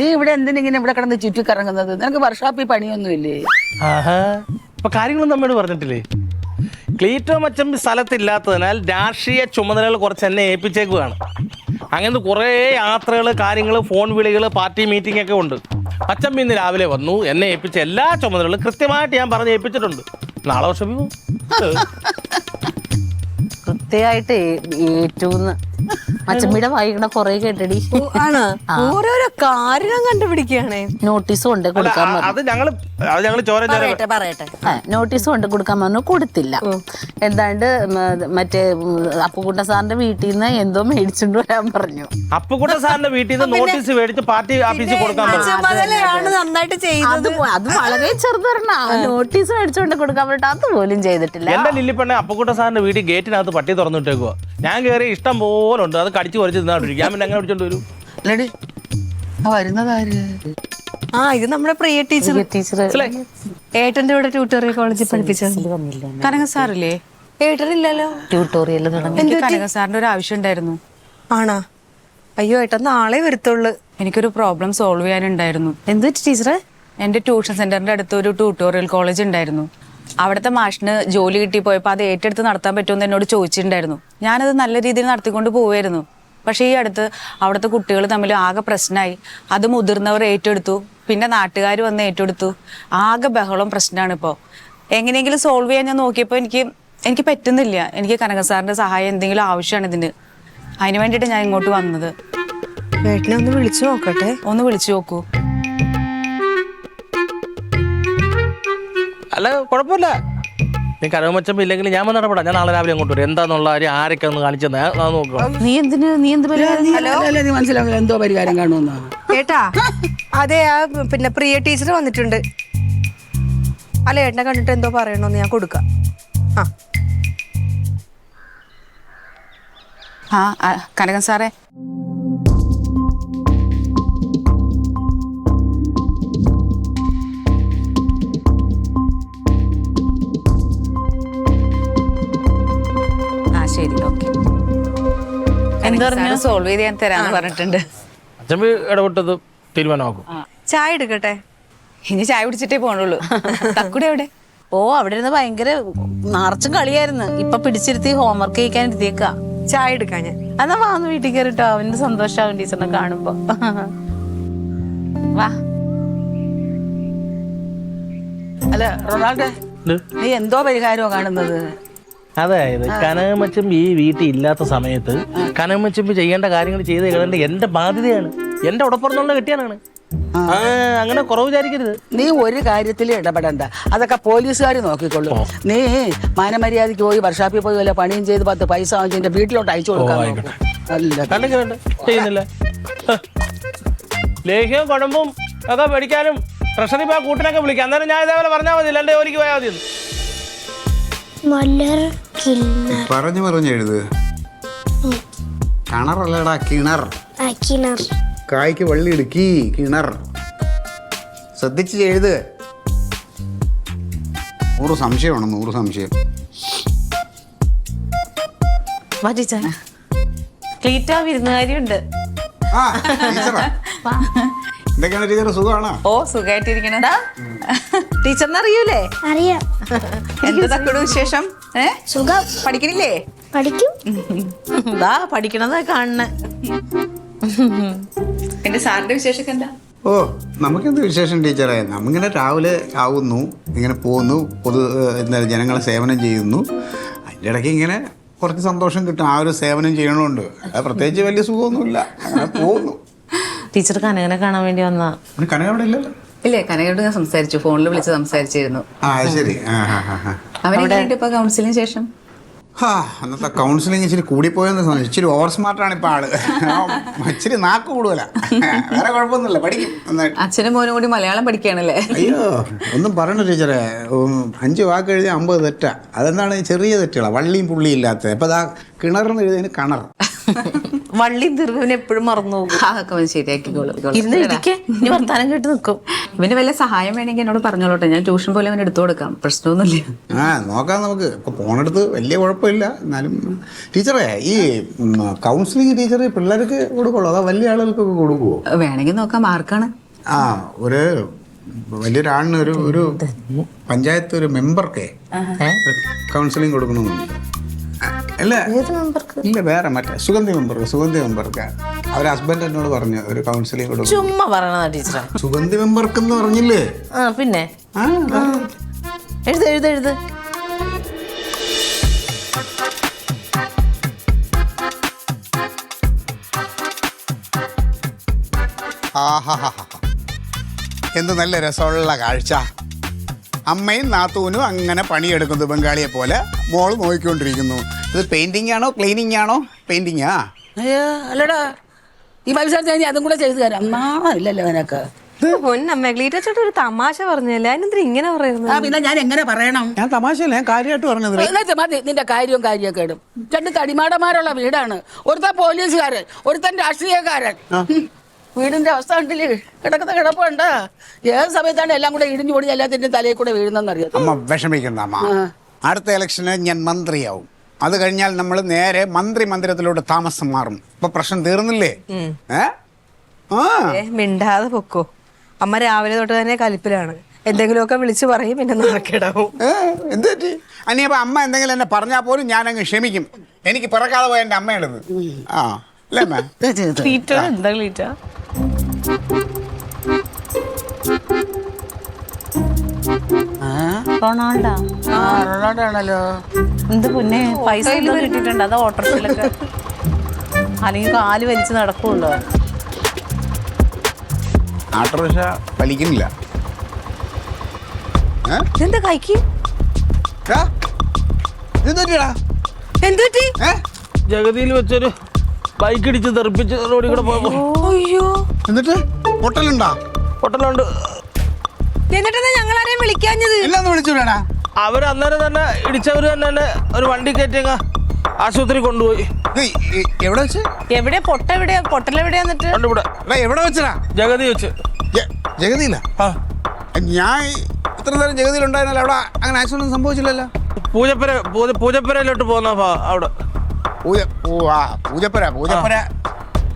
നീ ഇവിടെ എന്തിനിങ്ങനെ ഇവിടെ കിടന്ന് ചുറ്റിക്കറങ്ങുന്നത്? നിനക്ക് വർഷാപ്പിൽ പണിയൊന്നുമില്ലേ? അപ്പൊ കാര്യങ്ങളൊന്നും നമ്മോട് പറഞ്ഞിട്ടില്ലേ? ക്ലീറ്റോ മച്ചമ്പി സ്ഥലത്തില്ലാത്തതിനാൽ രാഷ്ട്രീയ ചുമതലകൾ കുറച്ച് എന്നെ ഏൽപ്പിച്ചേക്കുകയാണ്. അങ്ങനത്തെ കുറേ യാത്രകൾ, കാര്യങ്ങൾ, ഫോൺ വിളികൾ, പാർട്ടി മീറ്റിംഗ് ഒക്കെ ഉണ്ട്. മച്ചമ്പി ഇന്ന് രാവിലെ വന്നു, എന്നെ ഏൽപ്പിച്ച എല്ലാ ചുമതലകളും കൃത്യമായിട്ട് ഞാൻ പറഞ്ഞ് ഏൽപ്പിച്ചിട്ടുണ്ട്. നാളെ വർഷം കൃത്യമായിട്ട് ഏറ്റൂന്ന് മച്ചമ്മിയുടെ വായിക്കണ കൊറേ കേട്ടടി. ആണ് ഓരോരോ കാരണം കണ്ടുപിടിക്കുകയാണേ. നോട്ടീസ് കൊണ്ട് കൊടുക്കാൻ അത് ഞങ്ങള് ചോര പറയട്ടെ നോട്ടീസ് കൊണ്ട് കൊടുക്കാൻ പറഞ്ഞു, കൊടുത്തില്ല. എന്താണ്ട് മറ്റേ അപ്പുകുട്ട സാറിന്റെ വീട്ടിൽ നിന്ന് എന്തോ മേടിച്ചോണ്ട് വരാൻ പറഞ്ഞു. അപ്പുകുട്ട സാറിന്റെ വീട്ടിൽ നിന്ന് നോട്ടീസ് മേടിച്ച് പാർട്ടി ഓഫീസിൽ കൊടുക്കാൻ പറഞ്ഞു. നന്നായിട്ട് ചെയ്തത്. അത് വളരെ ചെറുതരണ നോട്ടീസ് മേടിച്ചോണ്ട് കൊടുക്കാൻ പറ്റ അതുപോലും ചെയ്തിട്ടില്ല. എന്റെ ലില്ലിപ്പണ്ണെ അപ്പുകുട്ട സാറിന്റെ വീട്ടിൽ ഗേറ്റിനകത്ത് പട്ടി തുറന്നിട്ടേക്കുക. ഞാൻ കയറി ഇഷ്ടം പോലെ ഉണ്ട്. അത് കടിച്ചു കുറച്ച് തിന്നാണ്ടിരിക്കും. ഞാൻ പിന്നെ അങ്ങനെ പിടിച്ചോണ്ട് വരും. അല്ലടി വരുന്നതാര്? ഇത് നമ്മുടെ പ്രിയ ടീച്ചർ. ഏട്ടന്റെ ഇവിടെ ട്യൂട്ടോറിയൽ കോളേജിൽ പഠിപ്പിച്ചത് കനക സാറില്ലേ? ഏട്ടനില്ലല്ലോ. ട്യൂട്ടോറിയൽ കനക സാറിന്റെ ഒരു ആവശ്യം ഉണ്ടായിരുന്നു. ആണാ? അയ്യോ ഏട്ടൻ നാളെ വരത്തുള്ളു. എനിക്കൊരു പ്രോബ്ലം സോൾവ് ചെയ്യാനുണ്ടായിരുന്നു. എന്ത് ടീച്ചറെ? എന്റെ ട്യൂഷൻ സെന്ററിന്റെ അടുത്ത് ഒരു ട്യൂട്ടോറിയൽ കോളേജ് ഉണ്ടായിരുന്നു. അവിടുത്തെ മാഷിന് ജോലി കിട്ടി പോയപ്പോൾ അത് ഏറ്റെടുത്ത് നടത്താൻ പറ്റുമെന്ന് എന്നോട് ചോദിച്ചിട്ടുണ്ടായിരുന്നു. ഞാനത് നല്ല രീതിയിൽ നടത്തിക്കൊണ്ട് പോവുമായിരുന്നു. പക്ഷേ ഈ അടുത്ത് അവിടുത്തെ കുട്ടികൾ തമ്മിൽ ആകെ പ്രശ്നമായി. അത് മുതിർന്നവർ ഏറ്റെടുത്തു, പിന്നെ നാട്ടുകാർ വന്ന് ഏറ്റെടുത്തു. ആകെ ബഹളം പ്രശ്നമാണ് ഇപ്പോൾ. എങ്ങനെയെങ്കിലും സോൾവ് ചെയ്യാൻ ഞാൻ നോക്കിയപ്പോൾ എനിക്ക് പറ്റുന്നില്ല. എനിക്ക് കനക സാറിന്റെ സഹായം എന്തെങ്കിലും ആവശ്യമാണ് ഇതിന്. അതിന് വേണ്ടിയിട്ട് ഞാൻ ഇങ്ങോട്ട് വന്നത്. ഏട്ടനെ ഒന്ന് വിളിച്ചു നോക്കട്ടെ. ഒന്ന് വിളിച്ചു നോക്കൂ. അല്ല കുഴപ്പമില്ല. നീ കനകമച്ചമ്പ ഇല്ലെങ്കിൽ ഞാൻ വന്ന് ഇടപെടാം. ഞാൻ നാളെ രാവിലെ അങ്ങോട്ട് വരും. എന്താന്നുള്ള കാര്യം ആരൊക്കെ ഒന്ന് കാണിച്ചെന്ന് നോക്കുക. നീ എന്ത് പരിപാടി? നീ മനസ്സിലാവില്ല എന്തോ പരിഹാരം കാണുമെന്നാ. ഏട്ടാ അതെ, പിന്നെ പ്രിയ ടീച്ചർ വന്നിട്ടുണ്ട്. അല്ല ഏട്ടനെ കണ്ടിട്ട് എന്തോ പറയണോന്ന് ഞാൻ കൊടുക്കാം. കനകൻ സാറേ, ശരി, ഓക്കെ. സോൾവ് ചെയ്ത് ഞാൻ തരാന്ന് പറഞ്ഞിട്ടുണ്ട്. അച്ചമ്പി ഇടപെട്ടത് തീരുമാനമാക്കും. ചായ എടുക്കട്ടെ? ഇനി ചായ കുടിച്ചിട്ടേ പോണുള്ളൂ. തക്കുടി എവിടെ? അവിടെ ഇരുന്ന് ഭയങ്കര നാർച്ചും കളിയായിരുന്നു. ഇപ്പൊ പിടിച്ചിരുത്തി ഹോംവർക്ക് ചെയ്യിക്കാൻ ഇരുത്തിയേക്കാ. ചായ എടുക്കാൻ ഞാൻ എന്നാ വാന്ന് വീട്ടിൽ കയറിട്ടോ. അവന്റെ സന്തോഷാവും ടീച്ചറിനെ കാണുമ്പോ. വാ. അല്ല റൊണാൾഡേ, നീ എന്തോ പരിഹാരമോ കാണുന്നത്? അതായത് കനകമച്ചമ്പി ഈ വീട്ടിൽ ഇല്ലാത്ത സമയത്ത് കനകമച്ചമ്പി ചെയ്യേണ്ട കാര്യങ്ങൾ ചെയ്ത് കളയേണ്ട എന്റെ ബാധ്യതയാണ്. എന്റെ ഉടപ്പുറന്നുള്ള കെട്ടിയാനാണ്. അങ്ങനെ കുറവ് വിചാരിക്കരുത്. നീ ഒരു കാര്യത്തിൽ ഇടപെടണ്ട. അതൊക്കെ പോലീസുകാർ നോക്കിക്കൊള്ളു. നീ മാനമര്യാദയ്ക്ക് പോയി വർഷാപ്പിൽ പോയി വല്ല പണിയും ചെയ്ത് 10 പൈസ വാങ്ങിച്ച് വീട്ടിലോട്ട് അയച്ചു കൊടുക്കാൻ. ചെയ്യുന്നില്ല. ലേഹ്യവും കുഴമ്പും ഒക്കെ പഠിക്കാനും ട്രഷറി ആ കൂട്ടിനൊക്കെ വിളിക്കാം. അന്നേരം ഞാൻ ഇതേപോലെ പറഞ്ഞാൽ മതി. എന്റെ ജോലിക്ക് പോയാൽ മതി. പറഞ്ഞു എഴുത്. കിണറല്ലടാ, കിണർ. കായ്ക്ക് വള്ളി ഇടുക്കി, കിണർ. ശ്രദ്ധിച്ച് എഴുത്. 100 സംശയമാണ്. 100 സംശയം. ക്ലീറ്റാ വിരുന്നുകാരിയുണ്ട്. എന്തൊക്കെയാണ് ടീച്ചർ, സുഖമാണോ? ഓ, സുഖമായിട്ടിരിക്കണ. ടീച്ചറിനെ അറിയൂലേ? അറിയാം. എന്താ തക്കോട് വിശേഷം? സുഖം. പഠിക്കണില്ലേ? പഠിക്കും. പഠിക്കണതാ കാണണേ. എന്റെ സാറിന്റെ വിശേഷമൊക്കെ എന്താ? ഓ, നമുക്കെന്ത് വിശേഷം ടീച്ചറെ. നമ്മിങ്ങനെ രാവിലെ ആവുന്നു, ഇങ്ങനെ പോകുന്നു, എന്താ ജനങ്ങളെ സേവനം ചെയ്യുന്നു. അതിൻ്റെ ഇടയ്ക്ക് ഇങ്ങനെ കുറച്ച് സന്തോഷം കിട്ടും. ആ ഒരു സേവനം ചെയ്യണമുണ്ട്. അത് പ്രത്യേകിച്ച് വലിയ സുഖമൊന്നുമില്ല, അങ്ങനെ പോകുന്നു. ടീച്ചർ കനകനെ കാണാൻ വേണ്ടി വന്നാ. കനക അവിടെ ഇല്ലല്ലോ? ഇല്ലേ, കനകയോട് ഞാൻ സംസാരിച്ചു, ഫോണിൽ വിളിച്ച് സംസാരിച്ചിരുന്നു. ശരി. അവരെ ഇപ്പൊ കൗൺസിലിന് ശേഷം അന്നത്തെ കൗൺസിലിംഗ് ഇച്ചിരി കൂടിപ്പോയെന്ന് തോന്നുന്നു. ഇച്ചിരി ഓവർ സ്മാർട്ടാണ് ഇപ്പൊ ആള്. ഇച്ചിരി നാക്ക് കൂടുതലാ. വേറെ കുഴപ്പമൊന്നുമില്ല, പഠിക്കും നന്നായിട്ട്. അച്ഛനും മോനും കൂടി മലയാളം പഠിക്കുകയാണല്ലേ? അയ്യോ, ഒന്നും പറയണ്ട ടീച്ചറെ. 5 വാക്ക് എഴുതി 50 തെറ്റാ. അതെന്താണ് ചെറിയ തെറ്റുകളാ, വള്ളിയും പുള്ളിയും ഇല്ലാത്തത്. ഇപ്പൊ കിണർന്ന് എഴുതിയതിന് കണർ. വള്ളിയും ദീർഘവിനെ എപ്പോഴും മറന്നു പോകും. അതൊക്കെ അവൻ ശരിയാക്കിക്കോളും. ഇരുന്ന് ഇരിക്കേ, ഇനി വർത്താനം കേട്ട് നിൽക്കും. ഇവന് വല്ല സഹായം വേണമെങ്കിൽ എന്നോട് പറഞ്ഞോളട്ടെ, ഞാൻ ട്യൂഷൻ പോലെ അവൻ എടുത്തു കൊടുക്കാം, പ്രശ്നമൊന്നുമില്ല. നോക്കാം നമുക്ക്. ഇപ്പോൾ ഫോണെടുത്ത് വലിയ കുഴപ്പമില്ല. എന്നാലും ടീച്ചറേ, ഈ കൗൺസിലിംഗ് ടീച്ചർ പിള്ളേർക്ക് കൊടുക്കുള്ളൂ അതോ വലിയ ആളുകൾക്കൊക്കെ കൊടുക്കുമോ? വേണമെങ്കിൽ നോക്കാം. ആർക്കാണ്? ഒരു വലിയൊരാളിന് ഒരു പഞ്ചായത്ത് ഒരു മെമ്പർക്കേ കൗൺസിലിംഗ് കൊടുക്കണമെന്നുണ്ട്. അല്ല ഇല്ല, വേറെ മറ്റേ സുഗന്ധി മെമ്പർക്ക് അവർ ഹസ്ബൻഡ് എന്നോട് പറഞ്ഞു ഒരു കൗൺസിലിംഗ് കൊടുക്കും. ചുമ്മാ പറയണതാ ടീച്ചറാ. സുഗന്ധി മെമ്പർക്ക് എന്ന് പറഞ്ഞില്ലേ? പിന്നെ എഴുത്. എന്ത് നല്ല രസമുള്ള കാഴ്ച. അമ്മയും നാത്തൂനും അങ്ങനെ പണിയെടുക്കുന്നു ബംഗാളിയെ പോലെ. മോള് നോക്കിക്കൊണ്ടിരിക്കുന്നു. ഇത് പെയിന്റിംഗ് ആണോ ക്ലീനിങ് ആണോ? പെയിന്റിങ്ങാ. അയ്യോ അല്ലടാ, ഈ മത്സരത്തിൽ കഴിഞ്ഞ് അതും കൂടെ ചെയ്തു തരാം. നാണമില്ലല്ലോ അവനൊക്കെ. പൊന്നമ്മ ക്ലീറ്റ ചേട്ടൻ ഒരു തമാശ പറഞ്ഞല്ലേ, അതിനെന്തിനാ ഇങ്ങനെ പറയുന്നത്? പിന്നെ ഞാൻ എങ്ങനെ പറയണം? ഞാൻ തമാശയല്ല, ഞാൻ കാര്യമായിട്ട് പറഞ്ഞത്. എന്നിട്ട് മതി നിന്റെ കാര്യമൊക്കെ ഇടും. രണ്ട് തടിമാടന്മാരുള്ള വീടാണ്. ഒരുത്തൻ പോലീസുകാരൻ, ഒരുത്തൻ രാഷ്ട്രീയക്കാരൻ. വീടിന്റെ അവസ്ഥ കണ്ടില്ലേ? കിടക്കുന്ന കിടപ്പുണ്ട്. ഏത് സമയത്താണ് എല്ലാം കൂടെ ഇടിഞ്ഞു പൊടി എല്ലാത്തിന്റെ തലയിൽ കൂടെ വീഴുന്നെന്നറിയാം. അമ്മ വിഷമിക്കണ്ട അമ്മ. അടുത്ത ഇലക്ഷന് ഞാൻ മന്ത്രിയാവും. അത് കഴിഞ്ഞാൽ നമ്മൾ നേരെ മന്ദിരത്തിലോട്ട് താമസം മാറും. ഇപ്പൊ പ്രശ്നം തീർന്നില്ലേ? മിണ്ടാതെ പൊക്കോ. അമ്മ രാവിലെ തൊട്ട് തന്നെ കലിപ്പിലാണ്. എന്തെങ്കിലുമൊക്കെ വിളിച്ചു പറയും, പിന്നെ നടക്കിടാവും. എന്ത് പറ്റി? അനിയപ്പോ അമ്മ എന്തെങ്കിലും എന്നെ പറഞ്ഞാൽ പോലും ഞാനങ്ങ് ക്ഷമിക്കും. എനിക്ക് പിറക്കാതെ പോയ എന്റെ അമ്മയാണിത്. അല്ലേ അമ്മ? എന്താ ക്ലീറ്റ? റൊണാൾഡോ. എന്ത് പൊന്നെ, പൈസ കിട്ടിയിട്ടുണ്ട്. അത് ഓട്ടോറിക്ഷയിലൊക്കെ അല്ലെങ്കിൽ കാല് വലിച്ച് നടക്കുമല്ലോ. ഓട്ടോറിക്ഷ വലിക്കുന്നില്ല. എന്താ കൈക്ക് എന്തുപറ്റി? ജഗതിയിൽ വെച്ചൊരു ബൈക്ക് ഇടിച്ച് തെറിപ്പിച്ച് റോഡിൽ കൂടെ പോയപ്പോ. അയ്യോ, എന്നിട്ട് പൊട്ടലുണ്ടോ? പൊട്ടലുണ്ട്. എന്നിട്ടെന്താ ഞങ്ങളാരെയും വിളിക്കാഞ്ഞത്? എല്ലാം വിളിച്ചുടാ. അവർ അന്നേരം തന്നെ ഇടിച്ചവര് തന്നെ ഒരു വണ്ടി കയറ്റിയങ്ങ ആശുപത്രി കൊണ്ടുപോയി. എവിടെ വെച്ച്? എവിടെ പൊട്ടലെവിടെയാ? എന്നിട്ട് ഇവിടെ എവിടെ വെച്ചടാ? ജഗതി വെച്ച്. ജഗതിയില്ല. ഞാൻ ഇത്ര നേരം ജഗതിയിലുണ്ടായിരുന്നല്ലോ. അവിടെ അങ്ങനെ ആക്സിഡന്റ് സംഭവിച്ചില്ലല്ലോ. പൂജപ്പുരയിലോട്ട് പോകുന്ന അവിടെ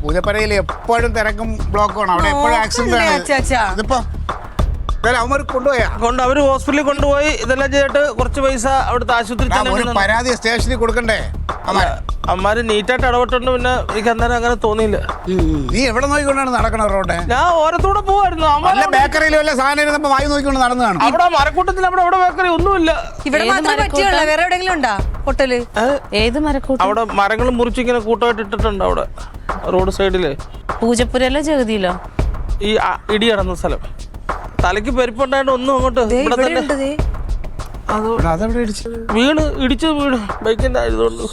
പൂജപ്പുരയിൽ എപ്പോഴും തിരക്കും ബ്ലോക്കും ആണ്. അവിടെ എപ്പോഴും ആക്സിഡന്റ് ആണ്. ഇതിപ്പോ അവന്മാർ കൊണ്ട് അവര് ഹോസ്പിറ്റലിൽ കൊണ്ടുപോയി ഇതെല്ലാം ചെയ്തിട്ട് കുറച്ച് പൈസ അവിടുത്തെ ആശുപത്രി പരാതി സ്റ്റേഷനിൽ കൊടുക്കണ്ടേ? അമ്മാര് നീറ്റായിട്ട് ഇടപെട്ടുണ്ട്. പിന്നെ എനിക്ക് അന്നേരം അങ്ങനെ തോന്നിയില്ല. നീ എവിടെ നോക്കിക്കൊണ്ടാണ് നടക്കണ റോഡ്? ഞാൻ ഓരത്തൂടെ പോവായിരുന്നു. ബേക്കറിയിൽ വല്ല സാധനം ഇരുന്നപ്പോ വായി നോക്കിക്കൊണ്ട് നടന്നതാണ്. അവിടെ മരക്കൂട്ടത്തിൽ അവിടെ ബേക്കറി ഒന്നുമില്ല. ഇവിടെ മാത്രമേ പറ്റിയുള്ളൂ, വേറെ എവിടെയെങ്കിലും ഉണ്ടാ പൊട്ടല്? ഏത് മരക്കൂട്ടം? അവിടെ മരങ്ങൾ മുറിച്ചിങ്ങനെ കൂട്ടമായിട്ട് ഇട്ടിട്ടുണ്ട് അവിടെ റോഡ് സൈഡില്. പൂജപ്പുരയിലോ ജഗതിയിലോ? ഈ ഇടി നടന്ന സ്ഥലം. തലയ്ക്ക് പെരുപ്പുണ്ടായിട്ട് ഒന്നും അങ്ങോട്ട് ഇവിടെ തന്നെ ഇടിച്ചു വീണ് ബൈക്കിന്റെ ആയതുകൊണ്ട്.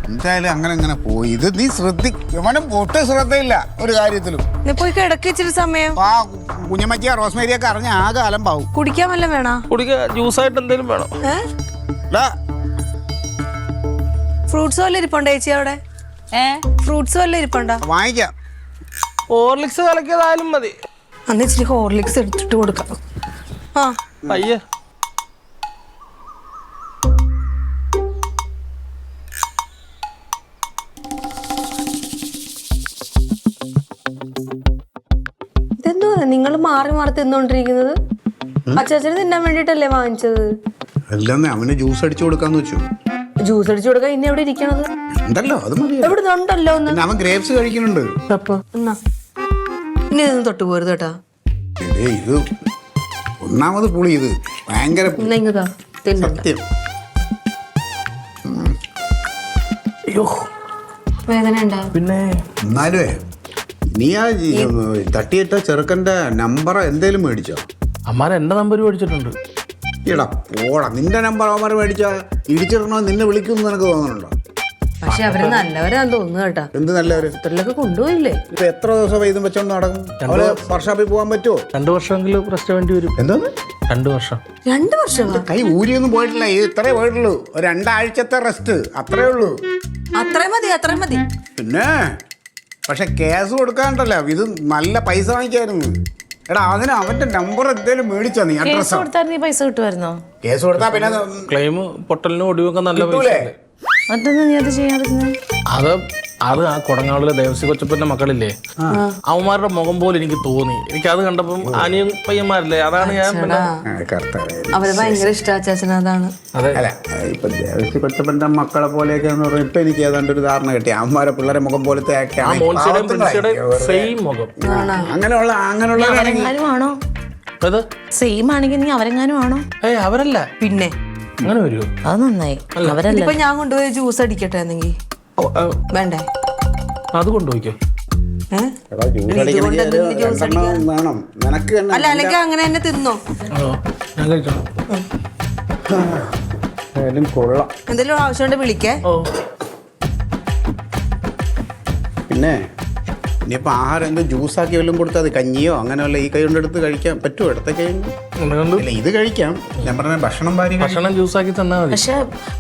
എന്തായാലും അങ്ങനെ പോയി. ഇത് നീ ശ്രദ്ധിക്കും. ഒട്ടും ശ്രദ്ധയില്ല ഒരു കാര്യത്തിലും. പോയി കിടക്കി ഇച്ചിരി സമയം. കുഞ്ഞമ്മച്ചിയ റോസ്മേരിയൊക്കെ അറിഞ്ഞ ആകെ അലമ്പാവും. കുടിക്കാൻ വല്ലതും വേണോ? കുടിക്കാൻ ജ്യൂസായിട്ട് എന്തെങ്കിലും വേണം. ഫ്രൂട്ട്സ് വല്ല ഇരിപ്പുണ്ടോ ചേച്ചി അവിടെ? ഫ്രൂട്ട്സ് വല്ല ഇരിപ്പുണ്ടോ? വാങ്ങിക്കാം. ഹോർലിക്സ് കലക്കിയതായാലും മതി. അന്ന് ഇച്ചിരി ഹോർലിക്സ് എടുത്തിട്ട് കൊടുക്കാം. അയ്യേ, ഇതെന്തോ നിങ്ങൾ മാറി തിന്നോണ്ടിരിക്കുന്നത്? അച്ചാച്ചന് തിന്നാൻ വേണ്ടിട്ടല്ലേ വാങ്ങിച്ചത്? അല്ലെന്നേ, അവന് ജ്യൂസ് അടിച്ചു കൊടുക്കാന്ന് വെച്ചു. ജ്യൂസ് അടിച്ചു കൊടുക്കാൻ ഇനി എവിടെ ഇരിക്കണത്? ഉണ്ടല്ലോ, അത് മതി. എവിടെ ഉണ്ടല്ലോ ഒന്ന്. അവൻ ഗ്രേപ്സ് കഴിക്കുന്നുണ്ട്. എന്നാ ഇനി ഇതൊന്നും തൊട്ട് പോരുത് കേട്ടാ. ഇത് ഒന്നാമത് പുളി. ഇത് ഭയങ്കര സത്യം. വേദന ഉണ്ടാവും. പിന്നെ എന്നാലേ നീ ആ തട്ടിയിട്ട ചെറുക്കന്റെ നമ്പർ എന്തേലും മേടിച്ചോ? അമ്മാരെ എന്റെ നമ്പർ മേടിച്ചിട്ടുണ്ട്. എടാ പോടാ, നിന്റെ നമ്പർ അവന്മാർ മേടിച്ചാ ഇടിച്ചിടണോ നിന്നെ വിളിക്കുമെന്ന് നിനക്ക് തോന്നുന്നുണ്ടോ? പക്ഷെ അവര് നല്ലവരാന്ന് തോന്നുന്നു കേട്ടാ. എന്ത് നല്ലവര്? ഇത്രയൊക്കെ കൊണ്ടുപോയില്ലേ? ഇപ്പൊ എത്ര ദിവസം ഇതും വെച്ചോണ്ട് നടക്കും? അവര് വർഷാപ്പിൽ പോകാൻ പറ്റുമോ? 2 വർഷമെങ്കിലും റെസ്റ്റ് വേണ്ടി വരും. എന്തോന്ന്? 2 വർഷം. 2 വർഷം? കൈ ഊരിയൊന്നും പോയിട്ടില്ല. ഇത് ഇത്രേ പോയിട്ടുള്ളൂ. ഒരു 2 ആഴ്ചത്തെ റെസ്റ്റ്, അത്രേ ഉള്ളൂ. അത്രയും മതി, അത്രയും മതി. പിന്നെ പക്ഷെ കേസ് കൊടുക്കാണ്ടല്ലോ, ഇത് നല്ല പൈസ വാങ്ങിക്കായിരുന്നു. എടാ അതിന് അവന്റെ നമ്പർ എന്തേലും മേടിച്ചാ നീ കേസ് അഡ്രസ്. കൊടുത്താൽ നീ പൈസ കിട്ടുമായിരുന്നോ? കേസ് കൊടുത്താ പിന്നെ ക്ലെയിം പൊട്ടലിനും ഒടിവൊക്കെ നല്ല പൈസ കിട്ടൂലേ? ഉണ്ട്. മറ്റൊന്ന് നീ അത് ചെയ്യാതിരുന്നേ. അത് ആ കൊടങ്ങാവിലെ ദേവസി കൊച്ചപ്പന്റെ മക്കളില്ലേ, അവന്മാരുടെ മുഖം പോലെ എനിക്ക് തോന്നി. എനിക്ക് അത് കണ്ടപ്പം അനിയൻ പയ്യന്മാരില്ലേ, അതാണ് ഞാൻ പിന്നെ അവര് ഭയങ്കര ഇഷ്ടാച്ചാച്ചന, അതാണ്. അതെ. അല്ല ഇപ്പൊ ദേവസി കൊച്ചപ്പന്റെ മക്കളെ പോലെയൊക്കെ എന്ന് പറഞ്ഞാൽ ഇപ്പൊ എനിക്ക് ഏതാണ്ട് ഒരു ധാരണ കിട്ടി. അവന്മാരെ പിള്ളേരെ മുഖം പോലത്തെ ഒക്കെ ആ മോൻസിയുടെയും പ്രിൻസിയുടെയും സെയിം മുഖം. അങ്ങനെയുള്ള അവരെങ്ങാനും ആണോ? അത് സെയിം ആണെങ്കിൽ നീ അവരെങ്ങാനും ആണോ? അവരല്ല. പിന്നെ അങ്ങനെ വരുമോ? അത് നന്നായി. അവരല്ല. ഇപ്പൊ ഞാൻ കൊണ്ടുപോയി ജ്യൂസ് അടിക്കട്ടെ എന്നെങ്കിൽ വേണ്ടേ? അത് കൊണ്ടുപോയിക്കോ. വേണം നിനക്ക് തന്നെ. അല്ല, അല്ലെങ്കിൽ അങ്ങനെ തന്നെ തിന്നോ. ഞാൻ കഴിച്ചോളാം. കൊള്ളാം. എന്തെങ്കിലും ആവശ്യമുണ്ട് വിളിക്കേ. പിന്നെ ഇനിയിപ്പോൾ ആഹാരം എന്തോ ജ്യൂസാക്കി വല്ലതും കൊടുത്താൽ അത് കഞ്ഞിയോ അങ്ങനെയല്ല ഈ കൈ കൊണ്ടെടുത്ത് കഴിക്കാൻ പറ്റുമോ? ഇടത്തെ കൈ ഇല്ല, ഇത് കഴിക്കാം. ഞാൻ പറഞ്ഞ ഭക്ഷണം ജ്യൂസാക്കി തന്നാ മതി. പക്ഷെ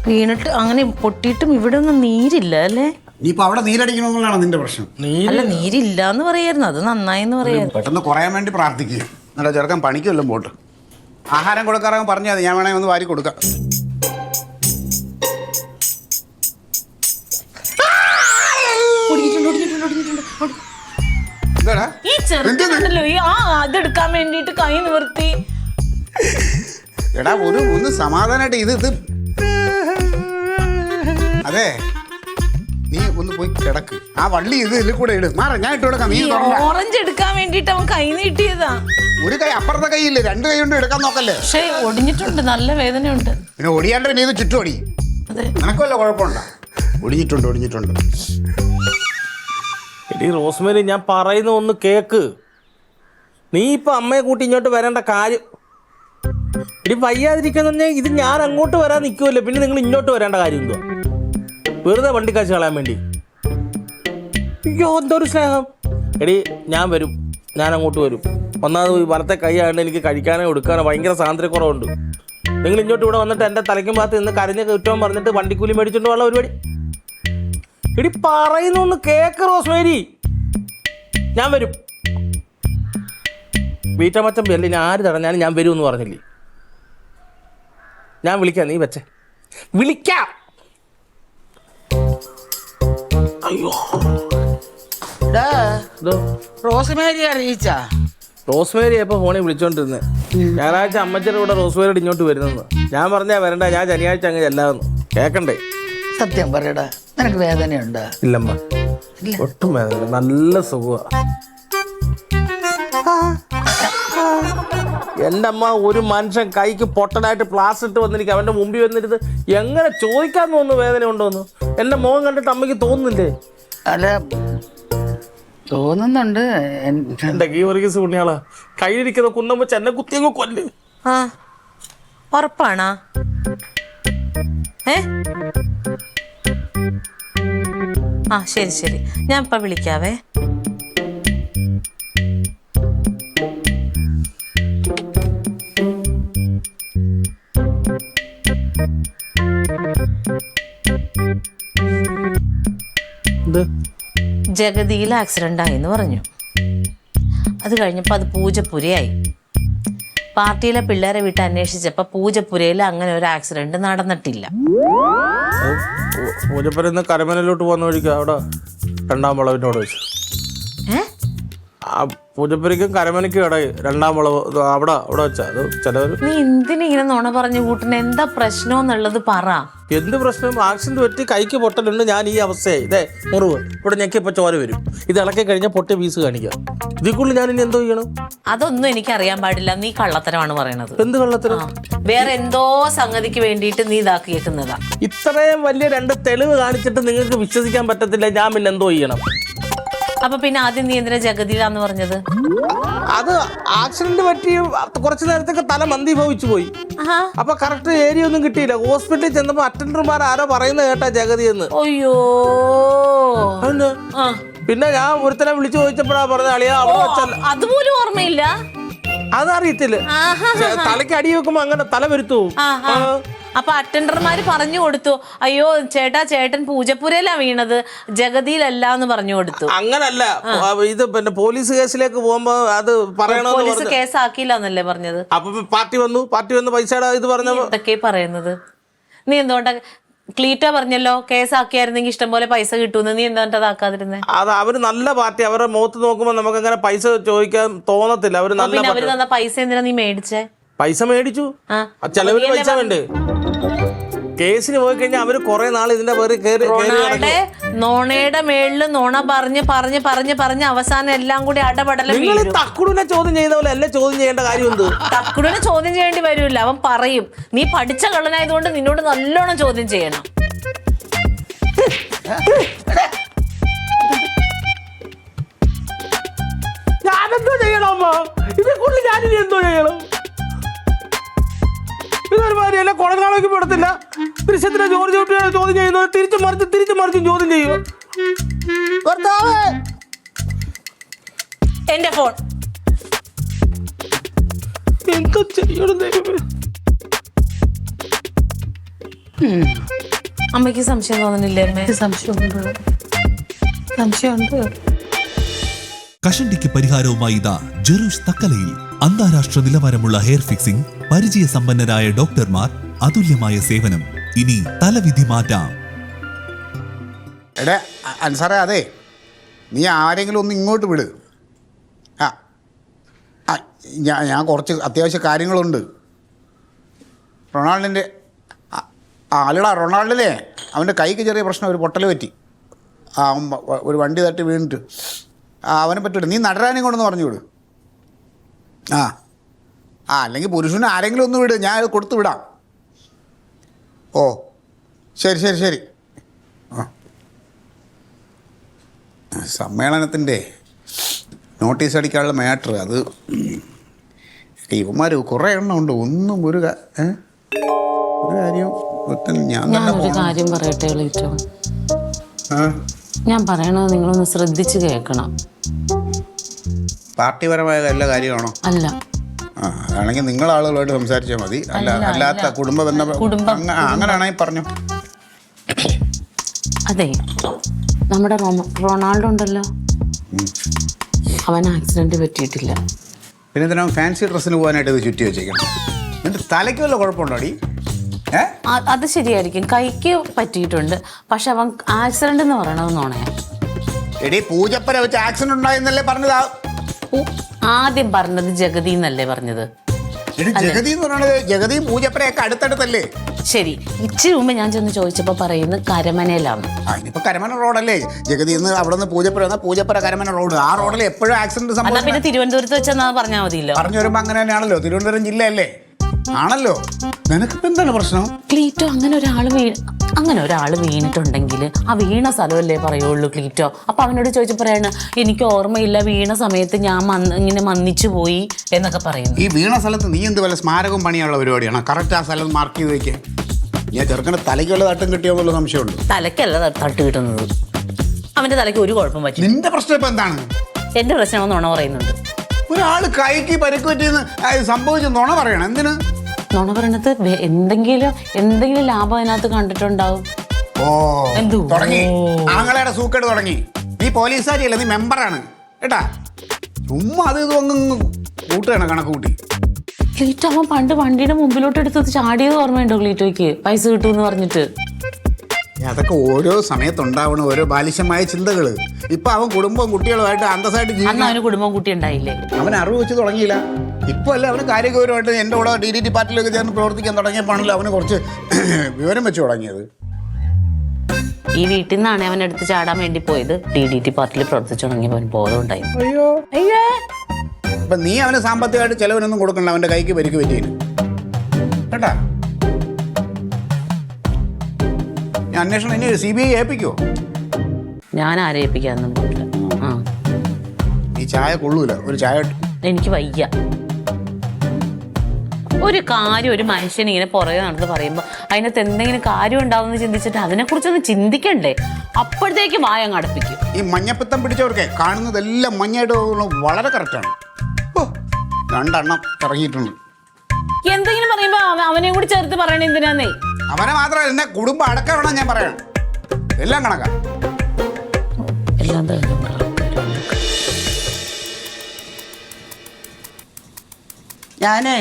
വീണിട്ട് അങ്ങനെ പൊട്ടിയിട്ടും ഇവിടെ ഒന്നും നീരില്ല അല്ലേ? ഇനിയിപ്പോൾ അവിടെ നീരടിക്കണമെന്നുള്ളതാണ് നിന്റെ പ്രശ്നം. അല്ല, നീരില്ല എന്ന് പറയായിരുന്നു. അത് നന്നായിന്ന് പറയായിരുന്നു. പെട്ടെന്ന് കുറയാൻ വേണ്ടി പ്രാർത്ഥിക്കുക. എന്നിട്ട് ചെറുക്കാൻ പണിക്കുമല്ലോ പോട്ട്. ആഹാരം കൊടുക്കാറാകും പറഞ്ഞാൽ മതി, ഞാൻ വേണമെങ്കിൽ ഒന്ന് വാരി കൊടുക്കാം. എന്താടാ? ഈ ചെറുക്കനുണ്ടല്ലോ, ഈ അതെടുക്കാൻ വേണ്ടിട്ട് കൈ നിവർത്തി. എടാ ഒന്ന് സമാധാനമായിട്ട് ഇത് അതെ, നീ ഒന്ന് പോയി കിടക്ക്. ആ വള്ളി ഇതിൽ കൂടെ ഇട്. മാറ, ഞാൻ ഇട്ട് കൊടുക്കാം. നീ ഓറഞ്ച് എടുക്കാൻ വേണ്ടിട്ട് അവൻ കൈ നീട്ടിയതാ. ഒരു കൈ അപ്പുറത്തെ കൈയില്ലേ, രണ്ട് കൈ കൊണ്ട് എടുക്കാൻ നോക്കല്ലേ. പക്ഷെ ഒടിഞ്ഞിട്ടുണ്ട്, നല്ല വേദനയുണ്ട്. പിന്നെ ഒടിയാണ്ട് പിന്നെ ഇത് ചുറ്റോടി. നിനക്കല്ല കുഴപ്പമുണ്ടോ? ഒടിഞ്ഞിട്ടുണ്ട്. എടി റോസ്മേരി, ഞാൻ പറയുന്ന ഒന്ന് കേക്ക്. നീ ഇപ്പൊ അമ്മയെ കൂട്ടി ഇങ്ങോട്ട് വരേണ്ട കാര്യം. എടി വയ്യാതിരിക്കുന്ന ഇത് ഞാൻ അങ്ങോട്ട് വരാൻ നിൽക്കുമല്ലോ, പിന്നെ നിങ്ങൾ ഇങ്ങോട്ട് വരേണ്ട കാര്യം എന്തോ? വെറുതെ വണ്ടി കാശ് കളയാൻ വേണ്ടി. അയ്യോ എന്തൊരു സ്നേഹം. എടി ഞാൻ വരും, ഞാൻ അങ്ങോട്ട് വരും. ഒന്നാമത് വലത്തെ കൈ ആയതുകൊണ്ട് എനിക്ക് കഴിക്കാനോ എടുക്കാനോ ഭയങ്കര സ്വാതന്ത്ര്യക്കുറവുണ്ട്. നിങ്ങൾ ഇങ്ങോട്ട് ഇവിടെ വന്നിട്ട് എൻ്റെ തലയ്ക്കും ഭാഗത്ത് നിന്ന് കരഞ്ഞ കുറ്റവും പറഞ്ഞിട്ട് വണ്ടിക്കൂലി മേടിച്ചിട്ട് ഉള്ള പരിപാടി. എടി പറയുന്നൊന്ന് കേക്ക് റോസ്മേരി, ഞാൻ വരും. വീട്ടമച്ചമ്പി അല്ലേ, ഞാൻ ആര് തടഞ്ഞാലും ഞാൻ വരുമെന്ന് പറഞ്ഞില്ലേ? ഞാൻ വിളിക്കാം, നീ വെച്ചേ. വിളിക്കാം. അയ്യോ റോസ്മേരി അറിയിച്ചാ? റോസ്മേരി എപ്പോൾ ഫോണിൽ വിളിച്ചോണ്ടിരുന്നത്. ഞായറാഴ്ച അമ്മച്ചയുടെ കൂടെ റോസ്മേരിയുടെ ഇങ്ങോട്ട് വരുന്നെന്ന്. ഞാൻ പറഞ്ഞാൽ വരണ്ട, ഞാൻ ശനിയാഴ്ച അങ്ങ് ചെല്ലാമെന്ന്. കേൾക്കണ്ടേ? സത്യം പറയടാ, നിനക്ക് വേദനയുണ്ടോ? ഇല്ലമ്മ, ഒട്ടും വേദന, നല്ല സുഖമാണ്. എൻ്റെ അമ്മ ഒരു മനുഷ്യൻ കൈക്ക് പൊട്ടനായിട്ട് പ്ലാസ്റ്റർ ഇട്ട് വന്നിരിക്കും, അവൻ്റെ മുമ്പിൽ വന്നിരുന്ന് എങ്ങനെ ചോദിക്കാൻ തോന്നുന്നു വേദന ഉണ്ടോന്ന്? എൻ്റെ മുഖം കണ്ടിട്ട് അമ്മയ്ക്ക് തോന്നുന്നില്ലേ? അല്ല, തോന്നുന്നുണ്ട്. എൻ്റെ ഗീവർഗീസ് പുണ്യാളാ, കയ്യിലിരിക്കുന്ന കുന്നം വെച്ച് എന്നെ കുത്തിയങ്ങ് കൊല്ല്. ഉറപ്പാണാ? ശരി, ഞാൻ ഇപ്പൊ വിളിക്കാവേ. ജഗതിയിൽ ആക്സിഡന്റ് ആയെന്ന് പറഞ്ഞു. അത് കഴിഞ്ഞപ്പോൾ അത് പൂജപ്പുരയായി. പാർട്ടിയിലെ പിള്ളേരെ വിട്ട് അന്വേഷിച്ചപ്പോൾ പൂജപ്പുരയിൽ അങ്ങനെ ഒരു ആക്സിഡന്റ് നടന്നിട്ടില്ല. പൂജപ്പുരന്ന് കരമനയിലോട്ട് പോകുന്ന വഴിക്ക് അവിടെ രണ്ടാം വളവിനോട് വെച്ചു. ആ പൂജപ്പുരയ്ക്കും കരമനയ്ക്കും ഇടയിൽ രണ്ടാം വളവ് അവിടെ വെച്ചാ. അത് ചിലവർ നീ എന്തിനിങ്ങനെ നുണ പറഞ്ഞു കൂട്ടണ? എന്താ പ്രശ്നം എന്നുള്ളത് പറ. എന്ത് പ്രശ്നം? ആക്സിഡന്റ് പറ്റി കൈക്ക് പൊട്ടലുണ്ട്. ഞാൻ ഈ അവസ്ഥയായി. ഇതേ മുറിവ് ഇവിടെ ഞെക്കിപ്പോൾ ചോര വരും. ഇത് ഇളക്കി കഴിഞ്ഞാൽ പൊട്ടിയ പീസ് കാണിക്കുക. ഇതിൽ കൂടുതൽ ഞാൻ ഇനി എന്തോ ചെയ്യണം? അതൊന്നും എനിക്ക് അറിയാൻ പാടില്ല. നീ കള്ളത്തരമാണ് പറയണത്. എന്ത് കള്ളത്തരം? വേറെ എന്തോ സംഗതിക്ക് വേണ്ടിയിട്ട് നീ ഇതാക്കിയേക്കുന്നതാ. ഇത്രയും വലിയ രണ്ട് തെളിവ് കാണിച്ചിട്ട് നിങ്ങൾക്ക് വിശ്വസിക്കാൻ പറ്റത്തില്ല. ഞാൻ പിന്നെ എന്തോ ചെയ്യണം? അപ്പൊ പിന്നെ ആദ്യം നീ എന്തിനാ ജഗതിയിലാന്ന് പറഞ്ഞത്? അത് ആക്സിഡന്റ് പറ്റി കുറച്ചു നേരത്തേക്ക് തല മന്തി ഭവിച്ചു പോയി. അപ്പൊ കറക്റ്റ് ഏരിയ ഒന്നും കിട്ടിയില്ല. ഹോസ്പിറ്റലിൽ ചെന്നപ്പോ അറ്റൻഡർമാർ ആരോ പറയുന്നത് കേട്ടാ ജഗതി എന്ന്. അയ്യോ, പിന്നെ ഞാൻ ഒരുത്തനെ വിളിച്ചു ചോദിച്ചപ്പോഴാ പറഞ്ഞ അളിയാ അവിടെ വെച്ചല്ല. അതുപോലും ഓർമ്മയില്ല. അതറിയത്തില്ല. തലയ്ക്ക് അടി വെക്കുമ്പോ അങ്ങനെ തല വരുത്തു. അപ്പൊ അറ്റൻഡർമാര് പറഞ്ഞു കൊടുത്തു, അയ്യോ ചേട്ടൻ പൂജപ്പുരയിലാ വീണത്, ജഗതിയിലല്ല എന്ന് പറഞ്ഞു കൊടുത്തു. അങ്ങനല്ല, ഇത് പിന്നെ പോലീസ് കേസിലേക്ക് പോകുമ്പോ അത് പറയണോ? പോലീസ് കേസാക്കിയില്ല എന്നല്ലേ പറഞ്ഞത്? അപ്പൊ പാർട്ടി വന്നു പൈസയുടെ ഇത് പറഞ്ഞ എന്തൊക്കെ പറയുന്നത്? നീ എന്തുകൊണ്ടാ ക്ലീറ്റോ പറഞ്ഞല്ലോ കേസാക്കിയായിരുന്നെങ്കിൽ ഇഷ്ടം പോലെ പൈസ കിട്ടുമെന്ന്, നീ എന്തുകൊണ്ടാ അതാക്കാതിരുന്നേ? അത് അവര് നല്ല പാർട്ടി, അവരുടെ മുഖത്ത് നോക്കുമ്പോ നമുക്ക് അങ്ങനെ പൈസ ചോദിക്കാൻ തോന്നത്തില്ല. അവര് നല്ല അവര് തന്ന പൈസ എന്തിനാ നീ മേടിച്ചേ? പൈസ മേടിച്ചു, ചെലവിന് പൈസ വേണ്ടേ? കേസിന് പോയി കഴിഞ്ഞാൽ അവര് കുറെ നാൾ ഇതിന്റെ പേര് നോണയുടെ മേളില് നോണ പറഞ്ഞ് അവസാനം എല്ലാം കൂടി അടപടല. തക്കുടിനെ ചോദ്യം ചെയ്യുന്ന പോലെ അല്ല ചോദ്യം ചെയ്യേണ്ട കാര്യം എന്ത്? തക്കുടിനെ ചോദ്യം ചെയ്യേണ്ടി വരില്ല, അവൻ പറയും. നീ പഠിച്ച കള്ളനായതുകൊണ്ട് നിന്നോട് നല്ലോണം ചോദ്യം ചെയ്യണം. ഞാനെന്തോ ചെയ്യണം അമ്മ? ഇതേക്കുള്ളിൽ ഞാനിനി എന്തോ ചെയ്യണം? ഇതൊരുമാതിരിയല്ല, കൊളനാളേക്ക് പെടത്തില്ല. ദൃശ്യത്തിനെ ജോർജ് കുട്ടിയെ ചോദ്യം ചെയ്യുന്നത് തിരിച്ചും മറിച്ചും ചോദ്യം ചെയ്യുക. എന്റെ ഫോൺ എന്തോ ചെയ്യണം ദൈവമേ. അമ്മയ്ക്ക് സംശയം തോന്നുന്നില്ലേ? അമ്മ സംശയമുണ്ട്. കഷണ്ടിക്ക് പരിഹാരവുമായി ഇതാ ജെറൂഷ് തക്കലയിൽ. അന്താരാഷ്ട്ര നിലവാരമുള്ള ഹെയർ ഫിക്സിംഗ്, പരിചയസമ്പന്നരായ ഡോക്ടർമാർ, അതുല്യമായ സേവനം. ഇനി തലവിധി മാറ്റാം. എടേ അൻസാറേ, അതെ, നീ ആരെങ്കിലും ഒന്ന് ഇങ്ങോട്ട് വിട്. ഞാൻ കുറച്ച് അത്യാവശ്യ കാര്യങ്ങളുണ്ട്. റൊണാൾഡിൻ്റെ അല്ലടാ, റൊണാൾഡിനെ അവൻ്റെ കൈക്ക് ചെറിയ പ്രശ്നം, ഒരു പൊട്ടൽ പറ്റി. അവൻ ഒരു വണ്ടി തട്ടി വീണിട്ട് അവനെ പറ്റിയിട്ട് നീ നടരാനും കൊണ്ടെന്ന് പറഞ്ഞു വിട്. അല്ലെങ്കിൽ പുരുഷന് ആരെങ്കിലും ഒന്ന് വിട്, ഞാൻ അത് കൊടുത്തു വിടാം. ഓ ശരി. സമ്മേളനത്തിൻ്റെ നോട്ടീസ് അടിക്കാനുള്ള മാറ്റർ, അത് ഇവന്മാർ കുറേ എണ്ണം ഉണ്ട്. ഒന്നും ഒരു കാര്യം ഞാനൊരു കാര്യം പറയട്ടെ ക്ലീറ്റോ, ഞാൻ പറയണത് നിങ്ങളൊന്ന് ശ്രദ്ധിച്ച് കേൾക്കണം. പാർട്ടിപരമായ എല്ലാ കാര്യമാണോ? അല്ല. അതാണെങ്കിൽ നിങ്ങൾ ആളുകളായിട്ട് സംസാരിച്ചാൽ മതി. അല്ലാത്ത കുടുംബ അങ്ങനെയാണെങ്കിൽ പറഞ്ഞു. അതെ, നമ്മുടെ റൊണാൾഡോ ഉണ്ടല്ലോ, അവൻ ആക്സിഡന്റ് പറ്റിയിട്ടില്ല. പിന്നെ എന്തിനാ ഫാൻസി ഡ്രസ്സിന് പോകാനായിട്ട് ഇത് ചുറ്റി വെച്ചേക്കണം? എന്നിട്ട് തലയ്ക്ക് വല്ല കുഴപ്പമുണ്ടോ അടി? അത് ശരിയായിരിക്കും, കൈക്ക് പറ്റിയിട്ടുണ്ട്, പക്ഷെ അവൻ ആക്സിഡന്റ് എന്ന് പറയണത് നോണയാ. എടി പൂജപ്പര വെച്ച് ആക്സിഡന്റ് ഉണ്ടായെന്നല്ലേ പറഞ്ഞതാ? ആദ്യം പറഞ്ഞത് ജഗതി എന്നല്ലേ പറഞ്ഞത്? ജഗതി എന്ന് പറയുന്നത് ജഗതിയും പൂജപ്പരയൊക്കെ അടുത്തടുത്തല്ലേ? ശരി, ഇച്ചിരി മുമ്പ് ഞാൻ ചെന്ന് ചോദിച്ചപ്പോ പറയുന്നത് കരമനയിലാണ്. ഇനിയിപ്പോ കരമന റോഡല്ലേ? ജഗതി അവിടെ നിന്ന് പൂജപ്പര കരമന റോഡ്. ആ റോഡിൽ എപ്പോഴും ആക്സിഡന്റ് സംഭവം. പിന്നെ തിരുവനന്തപുരത്ത് വെച്ചെന്നാ പറഞ്ഞാൽ മതിയല്ലോ. പറഞ്ഞു വരുമ്പോ അങ്ങനെ തന്നെയാണല്ലോ, തിരുവനന്തപുരം ജില്ലയല്ലേ? ആണല്ലോ. നിനക്കിപ്പോ എന്താണ് പ്രശ്നം? ക്ലീറ്റോ, അങ്ങനെ ഒരാള് വീണിട്ടുണ്ടെങ്കിൽ ആ വീണ സ്ഥലമല്ലേ പറയുള്ളൂ ക്ലീറ്റോ. അപ്പൊ അവനോട് ചോദിച്ചു പറയാണ്, എനിക്ക് ഓർമ്മയില്ല, വീണ സമയത്ത് ഞാൻ ഇങ്ങനെ മന്നിച്ചു പോയി എന്നൊക്കെ പറയുന്നു. ഈ വീണ സ്ഥലത്ത് നീ എന്ത് വല്ല സ്മാരകം പണിയുള്ള പരിപാടിയാണ്? കറക്റ്റ് ആ സ്ഥലം മാർക്ക് ചെയ്ത് വെക്കാൻ. ഞാൻ ചെറുക്കൻ്റെ തലയ്ക്കുള്ള തട്ടും കിട്ടിയോന്നുള്ള സംശയമുണ്ട്. തലയ്ക്കല്ല തട്ട് കിട്ടുന്നത്, അവന്റെ തലയ്ക്ക് ഒരു കുഴപ്പം പറ്റി. നിന്റെ പ്രശ്നം ഇപ്പൊ എന്താണ്? എന്റെ പ്രശ്നം നുണ പറയുന്നുണ്ട്. ഒരാള് കൈക്ക് പരിക്ക് പറ്റിയെന്ന് സംഭവിച്ചു നുണ പറയണം. എന്തിന് നുണ പറയണത്? എന്തെങ്കിലും ലാഭം അതിനകത്ത് കണ്ടിട്ടുണ്ടാവും. തുടങ്ങി ആങ്ങളയുടെ സൂക്കേട് തുടങ്ങി. നീ പോലീസുകാരിയല്ല, നീ മെമ്പറാണ് കേട്ടാ. ചുമ്മാ അത് ഇതൊന്നും കൂട്ടുകയാണ് കണക്ക് കൂട്ടി. ക്ലീറ്റോ, അവൻ പണ്ട് വണ്ടിയുടെ മുമ്പിലോട്ട് എടുത്തത് ചാടിയത് ഓർമ്മയുണ്ടോ ക്ലീറ്റോയ്ക്ക്? പൈസ കിട്ടുമെന്ന് പറഞ്ഞിട്ട്. അതൊക്കെ ഓരോ സമയത്തുണ്ടാവണം ഓരോ ബാലിശമായ ചിന്തകള്. ഇപ്പൊ അവൻ കുടുംബവും കുട്ടികളുമായിട്ട് അന്തസ്സായിട്ട് ജീവിക്കുന്ന. അവന് കുടുംബം കുട്ടി ഉണ്ടായില്ലേ? അവൻ അറിവ് വെച്ച് തുടങ്ങിയില്ല. ഇപ്പൊ അല്ലേ അവന് കാര്യഗൗരവമായിട്ട് എൻ്റെ കൂടെ DDT പാർട്ടിയിലൊക്കെ ചേർന്ന് പ്രവർത്തിക്കാൻ തുടങ്ങിയപ്പോഴാണല്ലോ അവന് കുറച്ച് വിവരം വെച്ച് തുടങ്ങിയത്. ഈ വീട്ടിൽ നിന്നാണ് അവൻ എടുത്ത് ചാടാൻ വേണ്ടി പോയത്. DDT പാർട്ടിയിൽ പ്രവർത്തിച്ചു തുടങ്ങിയപ്പോൾ അവന് ബോധം ഉണ്ടായി. അയ്യോ, അപ്പൊ നീ അവന് സാമ്പത്തികമായിട്ട് ചെലവിനൊന്നും കൊടുക്കണ്ട, അവന്റെ കൈക്ക് പരിക്ക് പറ്റിയതിന് കേട്ടാ. അന്വേഷണം ഇനി CBI ഏൽപ്പിക്കോ? ഞാൻ ആരെ ഏൽപ്പിക്കാനൊന്നും പോയില്ല. ഈ ചായ കൊള്ളൂല, ഒരു ചായ. എനിക്ക് വയ്യ. ഒരു കാര്യം ഒരു മനുഷ്യൻ ഇങ്ങനെ പുറകെ നടന്ന് പറയുമ്പോൾ അതിനകത്ത് എന്തെങ്കിലും കാര്യം ഉണ്ടാവുമെന്ന് ചിന്തിച്ചിട്ട് അതിനെക്കുറിച്ചൊന്ന് ചിന്തിക്കണ്ടേ? അപ്പോഴത്തേക്ക് വായങ്ങ് അടപ്പിക്കും. ഈ മഞ്ഞപ്പിത്തം പിടിച്ചവർക്ക് കാണുന്നതെല്ലാം മഞ്ഞയായിട്ട് വളരെ കറക്റ്റാണ്. രണ്ടെണ്ണം ഇറങ്ങിയിട്ടുണ്ട്. എന്തെങ്കിലും പറയുമ്പോ അവനെയും കൂടി ചേർത്ത് പറയണ എന്തിനാന്നേ? അവനെ മാത്രമല്ല എന്നെ കുടുംബം അടക്കം വേണം ഞാൻ പറയണം. എല്ലാം കണക്കാ. എല്ലാം ഞാനേ